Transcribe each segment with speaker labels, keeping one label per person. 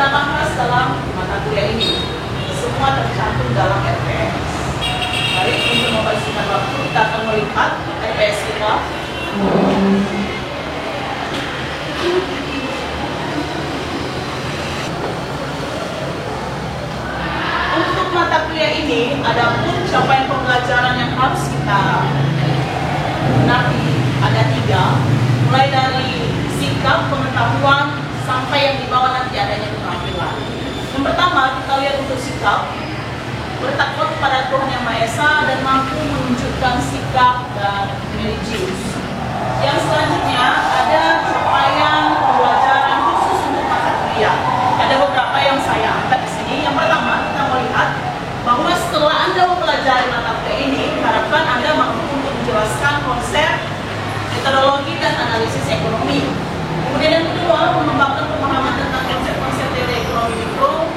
Speaker 1: kita bahas dalam mata kuliah ini. Semua tercantum dalam RPS. Baik, untuk mempersingkat waktu, kita akan melihat RPS kita. Untuk mata kuliah ini, ada pun capaian pembelajaran yang harus kita benahi. Ada 3, mulai dari sikap, pengetahuan, sampai yang di bawah nanti adanya keterampilan. Yang pertama, kita lihat untuk sikap, bertakwa kepada Tuhan Yang Maha Esa dan mampu menunjukkan sikap dan religius. Yang selanjutnya ada capaian pembelajaran khusus untuk mata kuliah. Ada beberapa yang saya angkat di sini. Yang pertama, kita melihat bahwa setelah Anda mempelajari mata kuliah ini, harapkan Anda mampu untuk menjelaskan konsep, metodologi, dan analisis ekonomi. Kemudian yang kedua, mengembangkan pemahaman tentang konsep-konsep teori ekonomi mikro,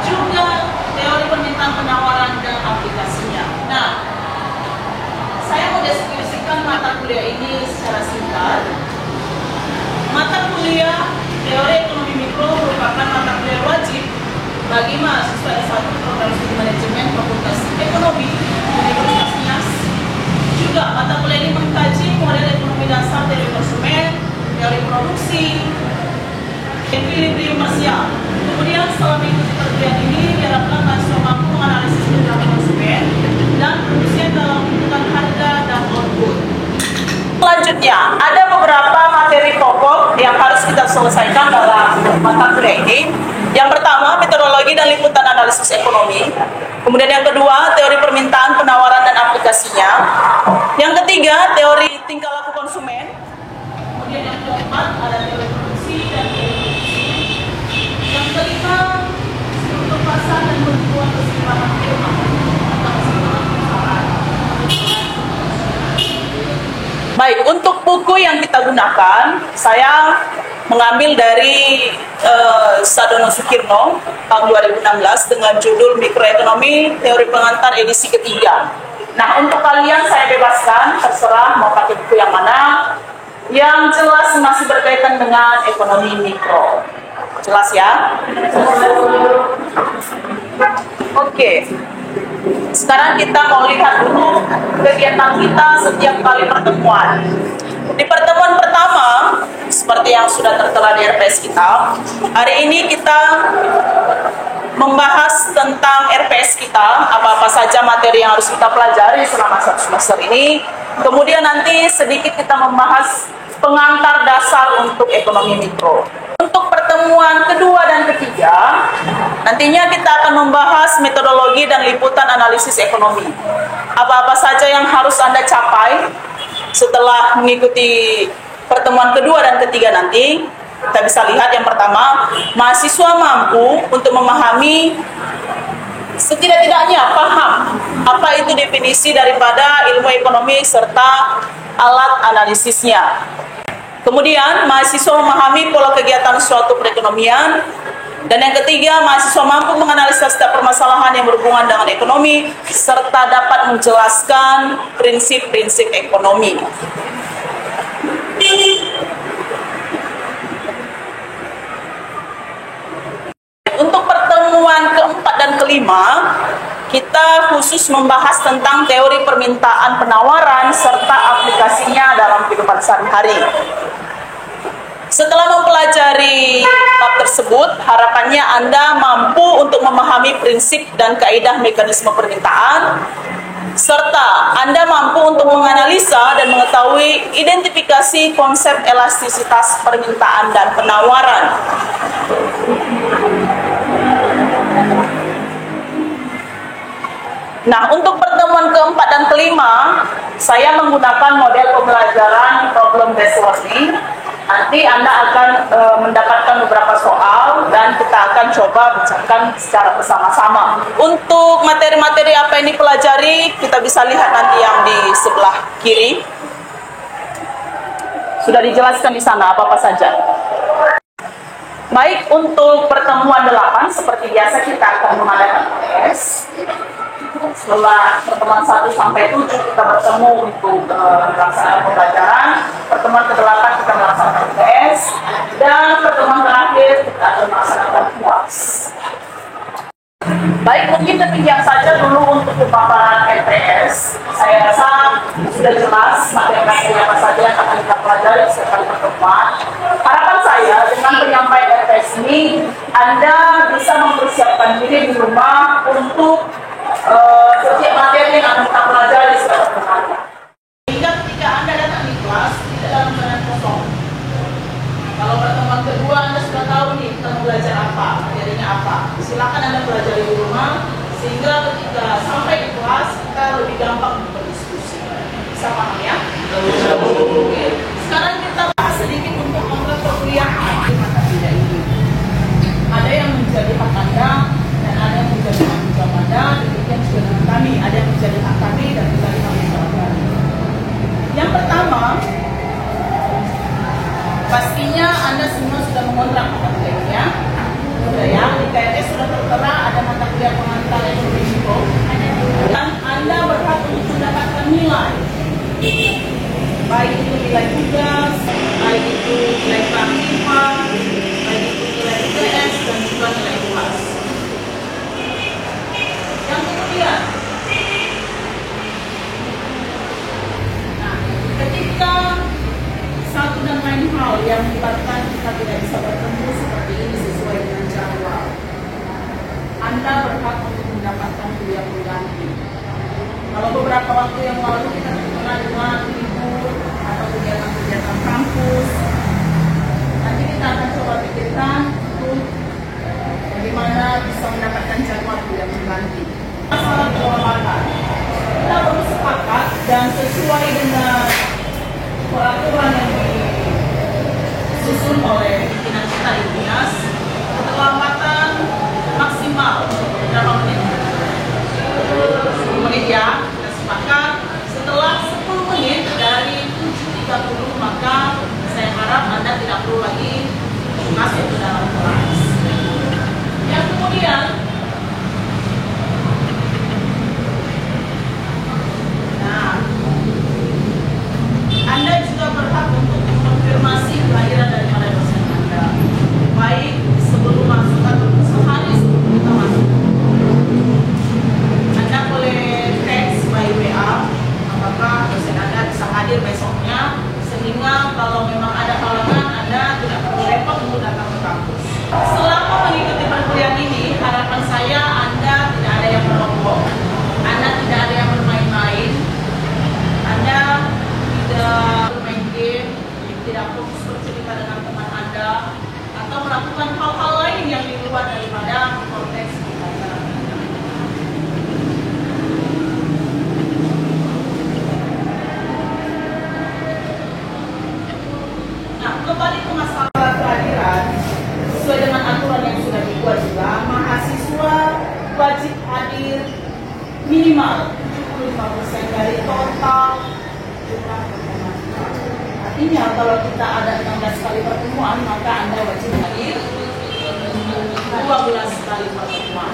Speaker 1: juga teori permintaan penawaran dan aplikasinya. Nah, saya mau deskripsikan mata kuliah ini secara singkat. Mata kuliah teori ekonomi mikro merupakan mata kuliah wajib bagi mahasiswa S1 program studi manajemen Fakultas Ekonomi Universitas Nias. Juga mata kuliah ini mengkaji model ekonomi dasar teori konsumen, teori produksi, equilibrium Marshall. Kemudian setelah mengikuti perkuliahan ini, diharapkan mahasiswa mampu menganalisis perilaku konsumen dan produsen dalam menentukan harga dan output. Selanjutnya, ada beberapa materi pokok yang harus kita selesaikan dalam mata kuliah ini. Yang pertama, metodologi dan liputan analisis ekonomi. Kemudian yang kedua, teori permintaan, penawaran, dan aplikasinya. Yang ketiga, teori tingkah laku konsumen. Kemudian yang keempat, ada teori produksi dan teori produksi. Yang kelima, struktur pasar dan bentukan keseimbangan firma atau keseimbangan perusahaan. Baik, untuk buku yang kita gunakan, saya mengambil dari Sadono Sukirno tahun 2016 dengan judul Mikroekonomi Teori Pengantar edisi ketiga. Nah, untuk kalian saya bebaskan, terserah mau pakai buku yang mana. Yang jelas masih berkaitan dengan ekonomi mikro. Jelas ya? Oke. Sekarang kita mau lihat dulu kegiatan kita setiap kali pertemuan. Di pertemuan pertama, seperti yang sudah tertera di RPS kita, hari ini kita membahas tentang RPS kita, apa-apa saja materi yang harus kita pelajari selama 1 semester ini. Kemudian nanti sedikit kita membahas pengantar dasar untuk ekonomi mikro. Untuk pertemuan kedua dan ketiga, nantinya kita akan membahas metodologi dan liputan analisis ekonomi. Apa-apa saja yang harus Anda capai setelah mengikuti pertemuan kedua dan ketiga nanti. Kita bisa lihat yang pertama, mahasiswa mampu untuk memahami setidak-tidaknya paham apa itu definisi daripada ilmu ekonomi serta alat analisisnya. Kemudian, mahasiswa memahami pola kegiatan suatu perekonomian. Dan yang ketiga, mahasiswa mampu menganalisa setiap permasalahan yang berhubungan dengan ekonomi serta dapat menjelaskan prinsip-prinsip ekonomi. Untuk pertemuan keempat dan kelima, kita khusus membahas tentang teori permintaan penawaran serta aplikasinya dalam kehidupan sehari-hari. Setelah mempelajari bab tersebut, harapannya Anda mampu untuk memahami prinsip dan kaidah mekanisme permintaan, serta Anda mampu untuk menganalisa dan mengetahui identifikasi konsep elastisitas permintaan dan penawaran. Nah, untuk pertemuan keempat dan kelima, saya menggunakan model pembelajaran problem based learning. Nanti Anda akan mendapatkan beberapa soal dan kita akan coba bicarakan secara bersama-sama. Untuk materi-materi apa yang dipelajari, kita bisa lihat nanti yang di sebelah kiri. Sudah dijelaskan di sana apa-apa saja. Baik, untuk pertemuan 8, seperti biasa kita akan mengadakan tes. Setelah pertemuan 1 sampai 7 kita bertemu untuk melaksanakan pembelajaran. Pertemuan ke-8 kita melaksanakan UTS, dan pertemuan terakhir kita akan melaksanakan kelas. Baik, mungkin demikian saja dulu untuk pemaparan MTS. Saya rasa sudah jelas materi apa saja yang akan kita pelajari sekali pertemuan. Harapan saya dengan penyampaian MTS ini, Anda bisa mempersiapkan diri di rumah untuk setiap materi yang akan kita pelajari sekali pertemuan. Hingga ketika Anda datang di kelas, tidak dalam keadaan kosong. Kalau pertemuan kedua Anda sudah tahu nih kita mau belajar apa, materinya apa, silakan Anda belajar di rumah sehingga ketika sampai di kelas kita lebih gampang untuk berdiskusi. Bisa paham ya? Oke. Sekarang kita bahas sedikit untuk kontrak perkuliahan di mata kuliah ini. Ada yang menjadi hak Anda dan ada yang menjadi tanggung jawab Anda. Demikian juga dengan kami, ada yang menjadi hak kami dan menjadi tanggung jawab kami. Yang pertama, pastinya Anda semua sudah mengontrak mata kuliahnya. Sudah ya, di KRS sudah tertera ada mata kuliah pengantar ekonomi hukum. Dan Anda berhak untuk mendapatkan nilai. Baik itu nilai tugas, baik itu nilai praktikum, baik itu nilai UTS dan juga nilai UAS. Yang kemudian, nah, ketika satu dan lain hal yang menyebabkan kita tidak bisa bertemu seperti ini sesuai dengan jadwal, Anda berhak untuk mendapatkan kuliah pengganti. Kalau beberapa waktu yang lalu kita terkena dengan libur atau kegiatan-kegiatan kampus, nanti kita akan coba pikirkan untuk bagaimana bisa mendapatkan jadwal kuliah pengganti. Masalah keolahragaan, kita perlu sepakat dan sesuai dengan peraturan yang disusun oleh pimpinan kita di UNAS, keterlambatan maksimal berapa menit? 10 menit ya, kita sepakat. Setelah 10 menit dari 7.30 maka saya harap Anda tidak perlu lagi masuk ke dalam kelas. Yang kemudian, Anda juga berhak untuk konfirmasi kelahiran daripada dosen Anda, baik sebelum masuk atau sehari sebelum kita masuk. Anda boleh teks by WA apakah dosen Anda bisa hadir besoknya, sehingga kalau memang ada halangan Anda tidak perlu repot untuk datang ke kampus. Selama mengikuti perkuliahan ini, harapan saya Anda tidak ada yang merokok, Anda tidak ada yang bermain-main, Anda tidak bermain game, tidak fokus bercerita dengan teman Anda, atau melakukan hal-hal lain yang di luar daripada konteks pembelajaran Anda. Nah, kembali ke masalah kehadiran, sesuai dengan aturan yang sudah dibuat juga, mahasiswa wajib hadir minimal 75% dari total jumlah pertemuan. Artinya kalau kita ada 16 kali pertemuan, maka Anda wajib hadir 12 kali pertemuan.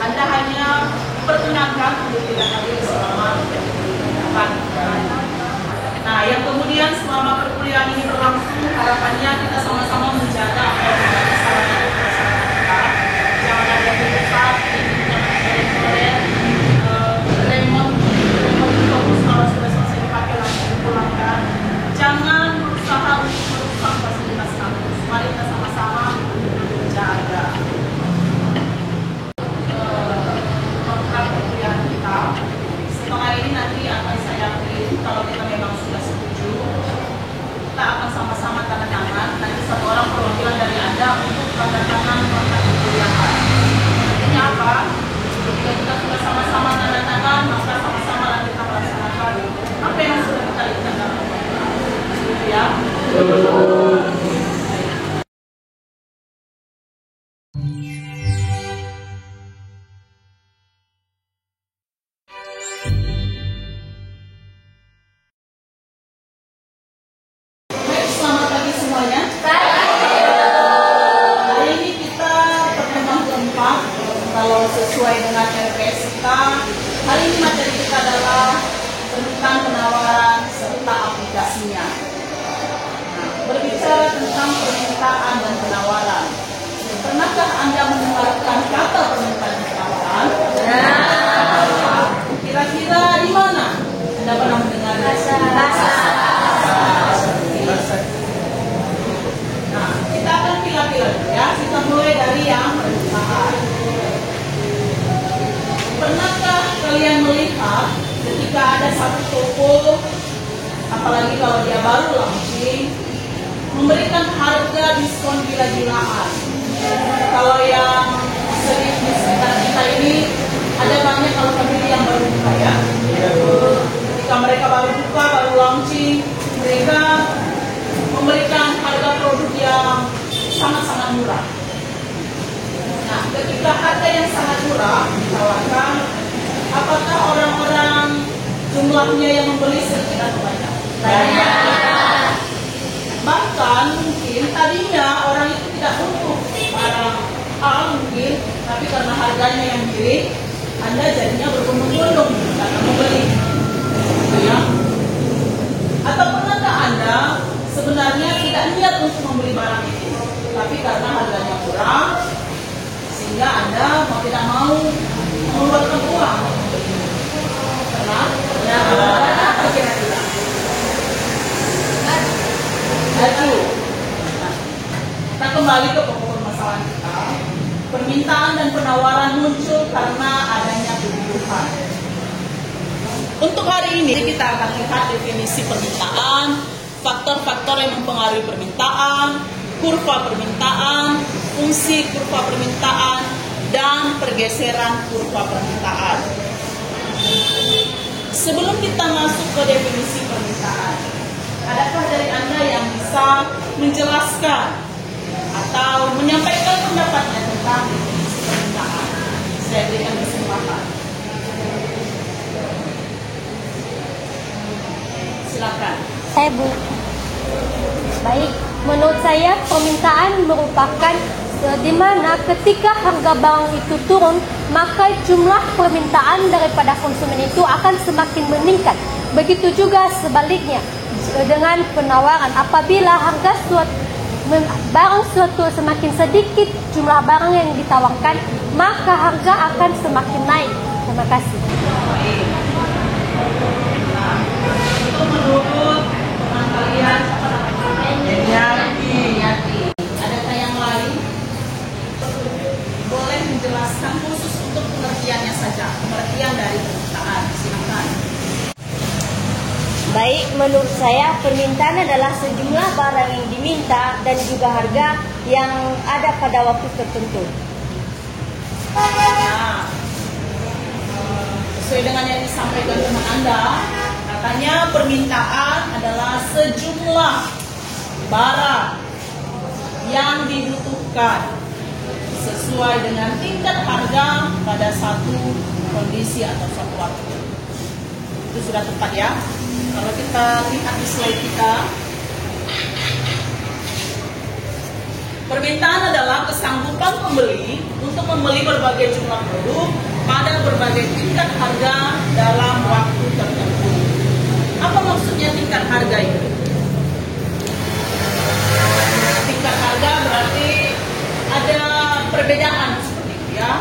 Speaker 1: Anda hanya diperkenankan untuk tidak hadir selama 8 kali. Nah, yang kemudian selama perkuliahan ini berlangsung, harapannya kita sama-sama menjaga apa yang menjadi salah satu persyaratan kita. Jangan ada yang besar, jangan ada yang korea, remote fokus kalau sudah selesai dipakai langsung dipulangkan. Jangan berusaha untuk merusak fasilitas kampus. Mari kita sama-sama menjaga kontrak perkuliahan kita. Setelah ini nanti akan saya pilih, kalau kita memang sudah setuju, kita akan sama-sama tanda tangan. Nanti satu orang perwakilan dari Anda untuk tanda tangan kontrak perkuliahan. Artinya apa? Jika kita sudah sama-sama tanda tangan, maka sama-sama nanti kita melaksanakan apa yang sudah kita lihat dalam kontrak. Gitu ya. Selamat pagi semuanya. Hari ini kita pertemuan keempat. Kalau sesuai dengan RPS kita, hari ini materi kita adalah tentang penawaran serta aplikasinya. Nah, berbicara tentang permintaan dan penawaran, pernahkah Anda yang permintaan. Pernahkah kalian melihat ketika ada satu toko, apalagi kalau dia baru launching, memberikan harga diskon gila-gilaan? Kalau yang sering di sekitar kita ini, ada banyak kalau family yang baru buka ya. Ketika mereka baru buka, baru launching, mereka memberikan harga produk yang sangat-sangat murah. Nah, ketika harga yang sangat murah ditawarkan, apakah orang-orang jumlahnya yang membeli sedikit atau banyak? Banyak. Bahkan mungkin tadinya orang itu tidak butuh barang A mungkin, tapi karena harganya yang miring, Anda jadinya berbondong-bondong karena membeli. Gitu ya. Atau pernahkah Anda sebenarnya tidak niat untuk membeli barang itu, tapi karena harganya murah, sehingga Anda mau tidak mau mengeluarkan uang. Pernah? Ya, kira-kira. Laju. Nah, kita kembali ke pokok permasalahan kita. Permintaan dan penawaran muncul karena adanya kebutuhan. Untuk hari ini kita akan lihat definisi permintaan, faktor-faktor yang mempengaruhi permintaan, kurva permintaan, fungsi kurva permintaan, dan pergeseran kurva permintaan. Sebelum kita masuk ke definisi permintaan, adakah dari Anda yang bisa menjelaskan atau menyampaikan pendapatnya tentang definisi permintaan? Saya berikan kesempatan. Silakan.
Speaker 2: Saya Bu. Baik, menurut saya permintaan merupakan di mana ketika harga barang itu turun, maka jumlah permintaan daripada konsumen itu akan semakin meningkat. Begitu juga sebaliknya dengan penawaran. Apabila harga barang suatu semakin sedikit jumlah barang yang ditawarkan, maka harga akan semakin naik. Terima kasih.
Speaker 1: Itu menurut teman kalian Yati. Adakah yang lain? Boleh menjelaskan khusus untuk pengertiannya saja, pengertian dari permintaan. Silakan.
Speaker 2: Baik, menurut saya permintaan adalah sejumlah barang yang diminta dan juga harga yang ada pada waktu tertentu.
Speaker 1: Nah, sesuai dengan yang disampaikan teman Anda, katanya permintaan adalah sejumlah barang yang dibutuhkan sesuai dengan tingkat harga pada satu kondisi atau satu waktu. Itu sudah tepat ya. Kalau kita lihat di slide kita, permintaan adalah kesanggupan pembeli untuk membeli berbagai jumlah produk pada berbagai tingkat harga dalam waktu tertentu. Apa maksudnya tingkat harga itu? Tingkat harga berarti ada perbedaan seperti itu ya.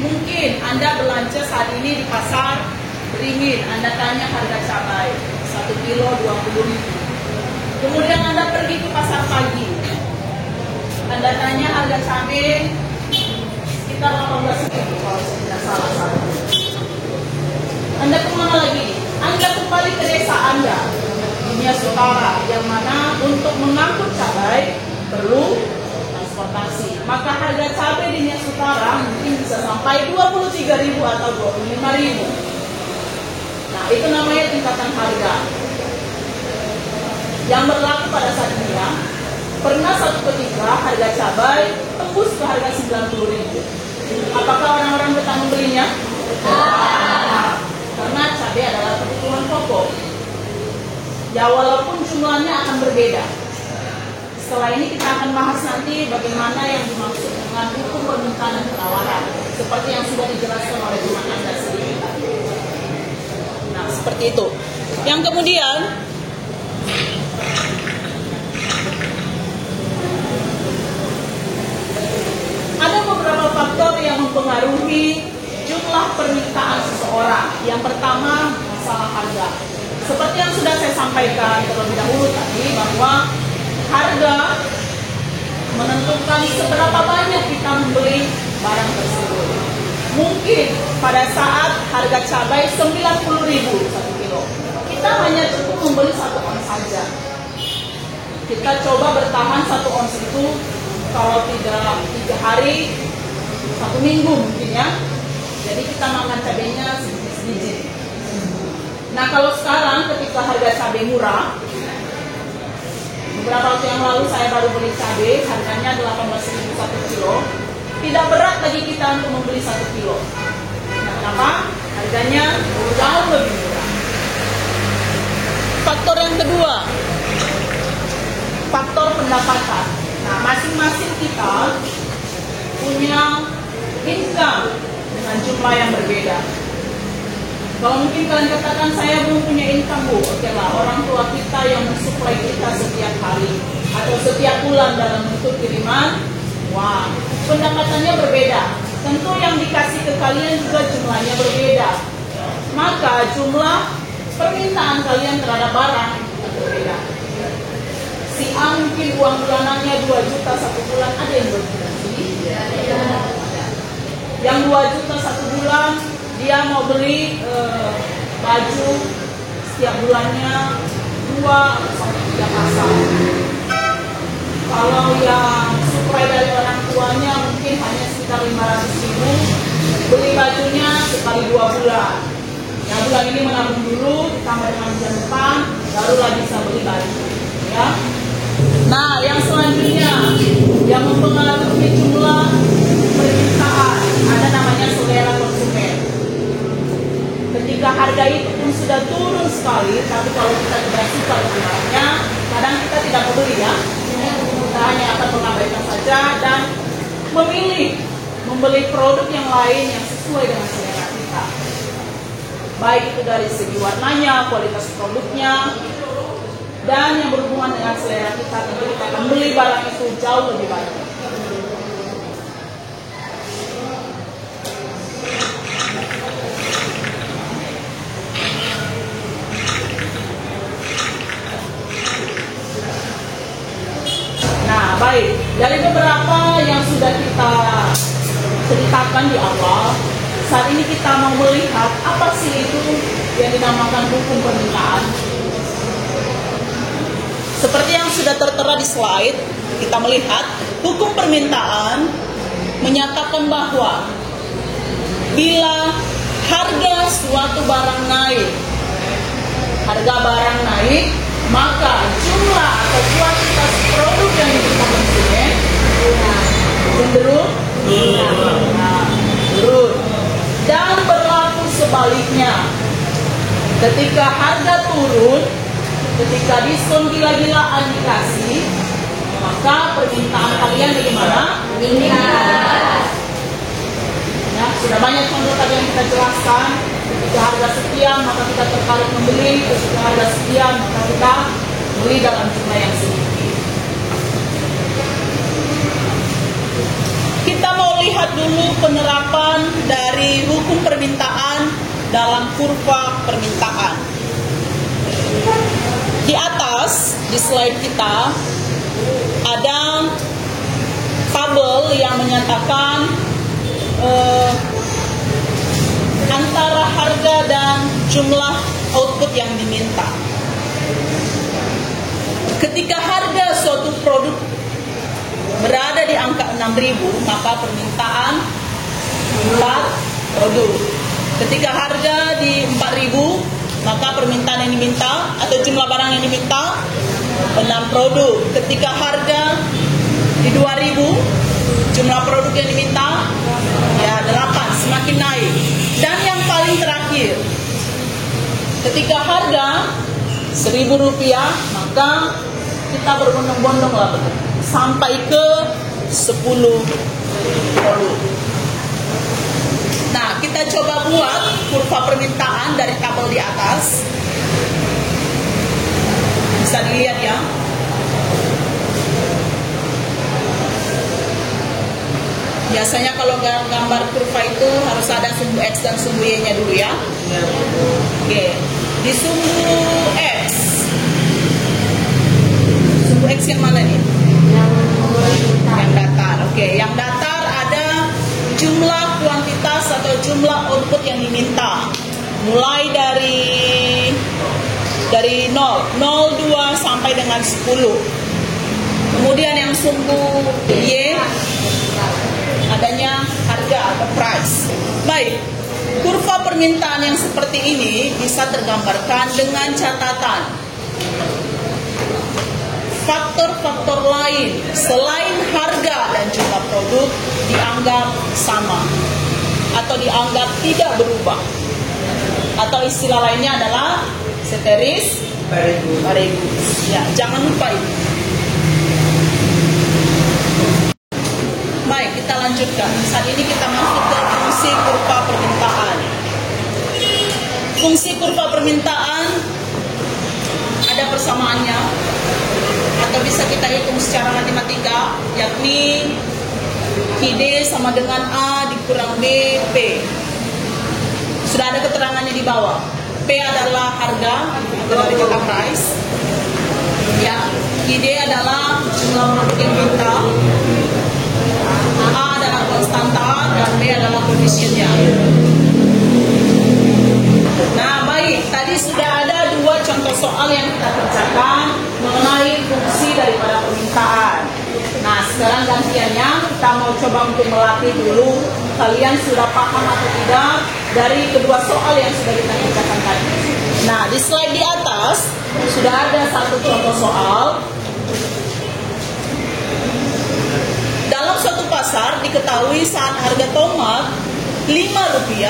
Speaker 1: Mungkin Anda belanja saat ini di pasar beringin, Anda tanya harga cabai 1 kilo 20.000. Kemudian Anda pergi ke pasar pagi, Anda tanya harga cabai sekitar 18.000 kalau saya tidak salah. Anda kemana lagi? Anda kembali ke desa Anda, Nias Utara, yang mana untuk mengangkut cabai perlu transportasi. Maka harga cabai di Nias Utara mungkin bisa sampai 23.000 atau 25.000. Nah, itu namanya tingkatan harga yang berlaku pada saat ini ya. Pernah satu ketika harga cabai tembus ke harga 90.000. Apakah orang-orang betah membelinya? Karena cabai adalah kebutuhan pokok. Ya, walaupun jumlahnya akan berbeda. Setelah ini kita akan bahas nanti bagaimana yang dimaksud dengan hukum permintaan dan penawaran, seperti yang sudah dijelaskan oleh teman Anda sendiri. Nah, seperti itu. Yang kemudian, ada beberapa faktor yang mempengaruhi jumlah permintaan seseorang. Yang pertama, masalah harga. Seperti yang sudah saya sampaikan terlebih dahulu tadi, bahwa harga menentukan seberapa banyak kita membeli barang tersebut. Mungkin pada saat harga cabai 90.000 1 kilo, kita hanya cukup membeli 1 ons saja. Kita coba bertahan 1 ons itu kalau tidak 3 hari, 1 minggu mungkin ya. Jadi kita makan cabainya sedikit-sedikit. Nah kalau sekarang ketika harga cabai murah, beberapa waktu yang lalu saya baru beli cabai, harganya 18.000 1 kilo. Tidak berat bagi kita untuk membeli 1 kilo. Nah, kenapa? Harganya jauh lebih murah. Faktor yang kedua, faktor pendapatan. Nah, masing-masing kita punya income dengan jumlah yang berbeda. Kalau mungkin kalian katakan saya belum punya income bu, oke lah, orang tua kita yang mensuplai kita setiap hari atau setiap bulan dalam bentuk kiriman, wah, pendapatannya berbeda. Tentu yang dikasih ke kalian juga jumlahnya berbeda. Maka jumlah permintaan kalian terhadap barang berbeda. Si A mungkin uang bulanannya 2 juta 1 bulan, ada yang 2 juta sini. Yang 2 juta 1 bulan dia mau beli baju setiap bulannya 2 sampai 3 pasang. Kalau yang suplai dari orang tuanya mungkin hanya sekitar 500.000, beli bajunya sekali 2 bulan. Nah bulan ini menabung dulu, ditambah dengan bulan depan, barulah bisa beli baju. Ya. Nah yang selanjutnya yang mempengaruhi jumlah permintaan ada namanya selera konsumen. Ketika harga itu pun sudah turun sekali, tapi kalau kita tidak suka barangnya, kadang kita tidak membeli ya. Kita hanya akan mengabaikan saja dan memilih membeli produk yang lain yang sesuai dengan selera kita. Baik itu dari segi warnanya, kualitas produknya, dan yang berhubungan dengan selera kita, tentu kita akan beli barang itu jauh lebih banyak. Nah, baik. Dari beberapa yang sudah kita ceritakan di awal, saat ini kita mau melihat apa sih itu yang dinamakan hukum permintaan. Seperti yang sudah tertera di slide, kita melihat hukum permintaan menyatakan bahwa bila harga suatu barang naik, maka jumlah atau kuantitas produk yang dibutuhkan konsumen cenderung turun. Dan berlaku sebaliknya, ketika harga turun, ketika diskon gila-gilaan dikasih, maka permintaan kalian bagaimana? Meningkat. Ya, sudah banyak contoh tadi yang kita jelaskan. Ketika harga sekian, maka kita tertarik membeli. Ketika harga sekian, maka kita beli dalam jumlah yang sedikit. Kita mau lihat dulu penerapan dari hukum permintaan dalam kurva permintaan. Di atas, di slide kita, ada tabel yang menyatakan antara harga dan jumlah output yang diminta. Ketika harga suatu produk berada di angka 6.000, maka permintaan 4 produk. Ketika harga di 4.000, maka permintaan yang diminta atau jumlah barang yang diminta 6 produk. Ketika harga di 2.000, jumlah produk yang diminta ya 8, semakin naik. Dan yang paling terakhir, ketika harga Rp1.000, maka kita berbondong-bondong lah sampai ke 10 produk. Nah, kita coba buat kurva permintaan dari tabel di atas. Bisa dilihat ya. Biasanya kalau gambar kurva itu harus ada sumbu X dan sumbu Y-nya dulu ya. Oke. Di sumbu X. Sumbu X yang mana nih? Yang datar. Oke, yang datar ada jumlah output yang diminta. Mulai dari 0, 2 sampai dengan 10. Kemudian yang sumbu Y, adanya harga atau price. Baik, kurva permintaan yang seperti ini bisa tergambarkan dengan catatan faktor-faktor lain selain harga dan jumlah produk dianggap sama atau dianggap tidak berubah. Atau istilah lainnya adalah ceteris paribus. Ya, jangan lupa itu. Baik, kita lanjutkan. Saat ini kita masuk ke fungsi kurva permintaan. Fungsi kurva permintaan ada persamaannya, atau bisa kita hitung secara matematika, yakni QD sama dengan A dikurang B, P. Sudah ada keterangannya di bawah. P adalah harga atau dari kata price. Ya, QD adalah jumlah produk yang minta. A adalah konstanta dan B adalah koefisiennya. Nah, baik, tadi sudah ada 2 contoh soal yang kita kerjakan mengenai fungsi daripada permintaan. Nah, sekarang gantiannya kita mau coba untuk melatih dulu kalian sudah paham atau tidak dari kedua soal yang sudah kita kerjakan tadi. Nah, di slide di atas sudah ada satu contoh soal. Dalam suatu pasar diketahui saat harga tomat Rp5,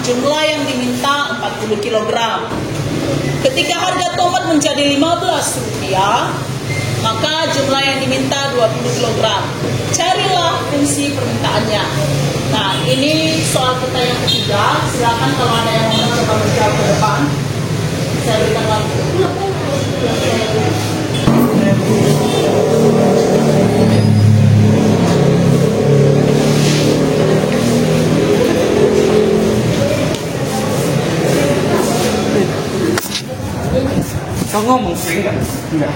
Speaker 1: jumlah yang diminta 40 kg. Ketika harga tomat menjadi Rp15, maka jumlah yang diminta 20 kg. Carilah fungsi permintaannya. Nah, ini soal kita yang ketiga. Silakan kalau ada yang mau coba menjawab ke depan. Saya berikan waktu.
Speaker 3: Kau ngomong sih enggak? Enggak.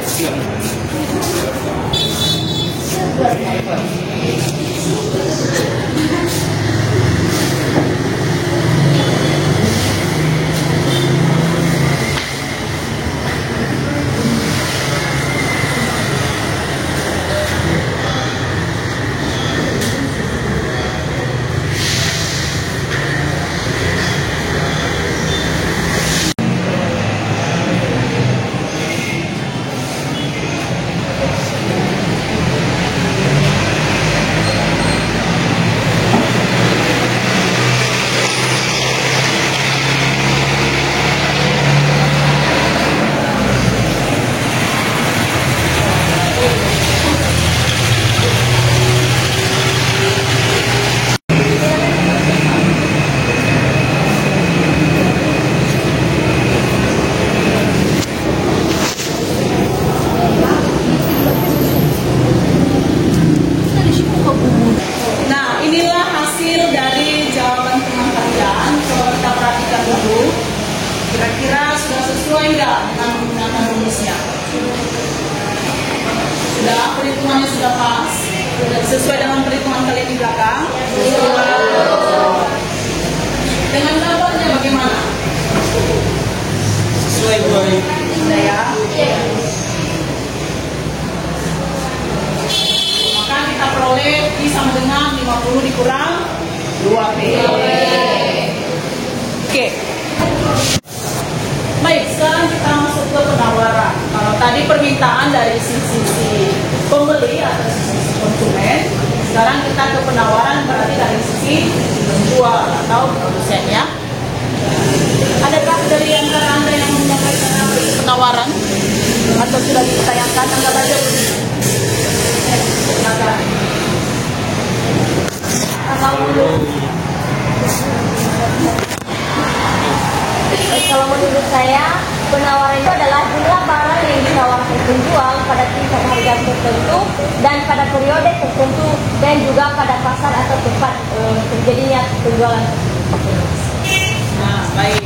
Speaker 3: Kira-kira sudah sesuai nggak dengan menggunakan rumusnya? Sudah, perhitungannya sudah pas? Sudah sesuai dengan perhitungan kalian di belakang? Dengan gambarnya bagaimana? Sesuai gue.
Speaker 1: Sudah ya? Maka kita peroleh I sama dengan 50 dikurang 2P. Oke. Baik, sekarang kita masuk ke penawaran. Kalau tadi permintaan dari sisi pembeli atau sisi konsumen, sekarang kita ke penawaran berarti dari sisi penjual atau produsen ya. Adakah dari antara Anda yang menyampaikan penawaran atau sudah ditayangkan anggap aja? Silakan.
Speaker 2: Kalau menurut saya, penawaran itu adalah jumlah barang yang ditawarkan penjual pada tingkat harga tertentu dan pada periode tertentu dan juga pada pasar atau tempat terjadinya penjualan.
Speaker 1: Nah, baik.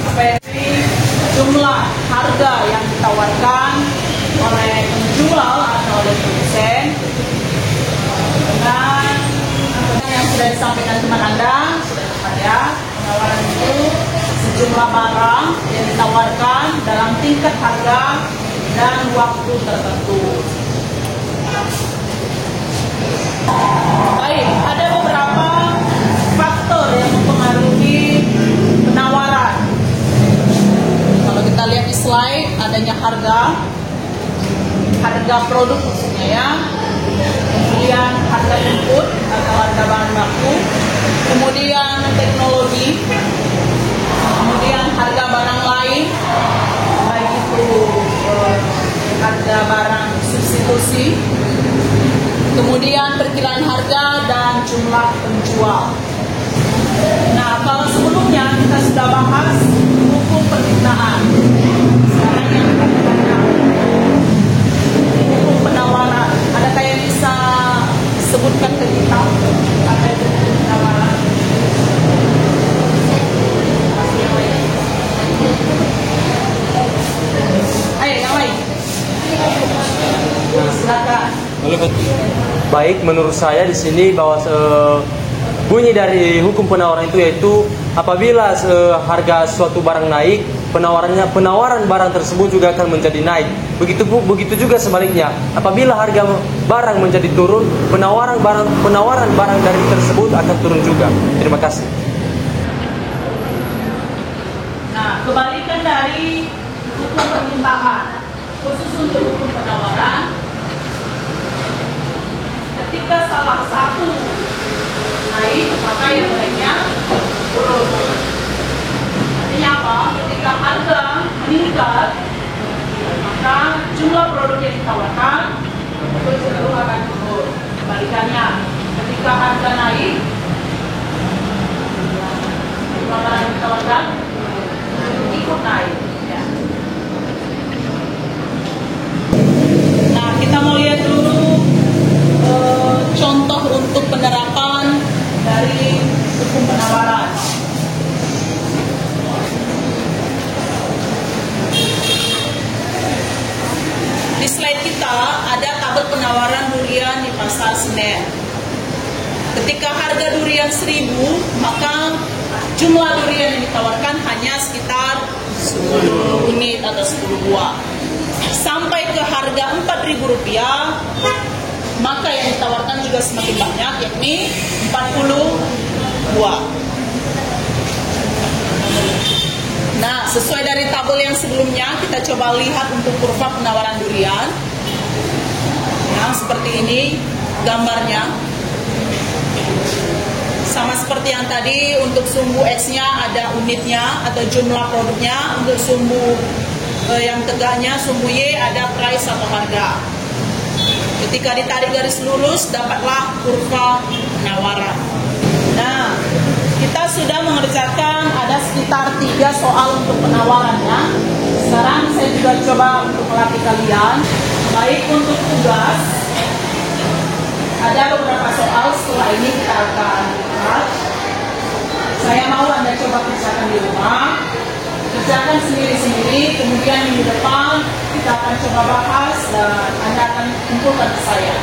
Speaker 1: Apa ini jumlah harga yang ditawarkan oleh penjual atau oleh produsen dengan yang sudah disampaikan teman Anda, sudah tepat ya. saya penawaran itu sejumlah barang yang ditawarkan dalam tingkat harga dan waktu tertentu. Baik, ada beberapa faktor yang mempengaruhi penawaran. Kalau kita lihat di slide, adanya harga produk maksudnya ya, kemudian harga input atau harga bahan baku, kemudian teknologi, kemudian harga barang lain, baik itu harga barang substitusi, kemudian perkiraan harga dan jumlah penjual. Nah, kalau sebelumnya kita sudah bahas hukum permintaan. Sekarang yang kita bahas hukum penawaran. Adakah yang bisa sebutkan ke kita apa itu hukum penawaran? Ayo, yang lain. Silakan.
Speaker 4: Baik, menurut saya di sini bahwa bunyi dari hukum penawaran itu yaitu apabila harga suatu barang naik, penawaran barang tersebut juga akan menjadi naik. Begitu juga sebaliknya. Apabila harga barang menjadi turun, penawaran barang dari tersebut akan turun juga. Terima kasih.
Speaker 1: Nah, kebalikan dari hukum permintaan, khusus untuk hukum penawaran, ketika salah satu naik, maka yang lainnya turun. Artinya apa? Ketika harga meningkat, maka jumlah produk yang ditawarkan itu cenderung akan turun. Kebalikannya, ketika harga naik, jumlah barang yang ditawarkan ikut naik. Ya. Nah, kita mau lihat dulu contoh untuk penerapan dari hukum penawaran. Di slide kita ada tabel penawaran durian di Pasar Senen. Ketika harga durian 1.000, maka jumlah durian yang ditawarkan hanya sekitar 10 unit atau 10 buah. Sampai ke harga Rp4.000, maka yang ditawarkan juga semakin banyak, yakni 40 buah. Nah, sesuai dari tabel yang sebelumnya, kita coba lihat untuk kurva penawaran durian. Ya, seperti ini gambarnya. Sama seperti yang tadi, untuk sumbu X-nya ada unitnya atau jumlah produknya. Untuk sumbu yang tegaknya, sumbu Y ada price atau harga. Ketika ditarik garis lurus, dapatlah kurva penawaran. Nah, kita sudah mengerjakan ada sekitar 3 soal untuk penawarannya. Sekarang saya juga coba untuk melatih kalian. Baik untuk tugas, ada beberapa soal setelah ini kita akan lihat. Saya mau Anda coba kerjakan di rumah. Kerjakan sendiri-sendiri, kemudian minggu depan kita akan coba bahas dan Anda akan kumpulkan ke saya.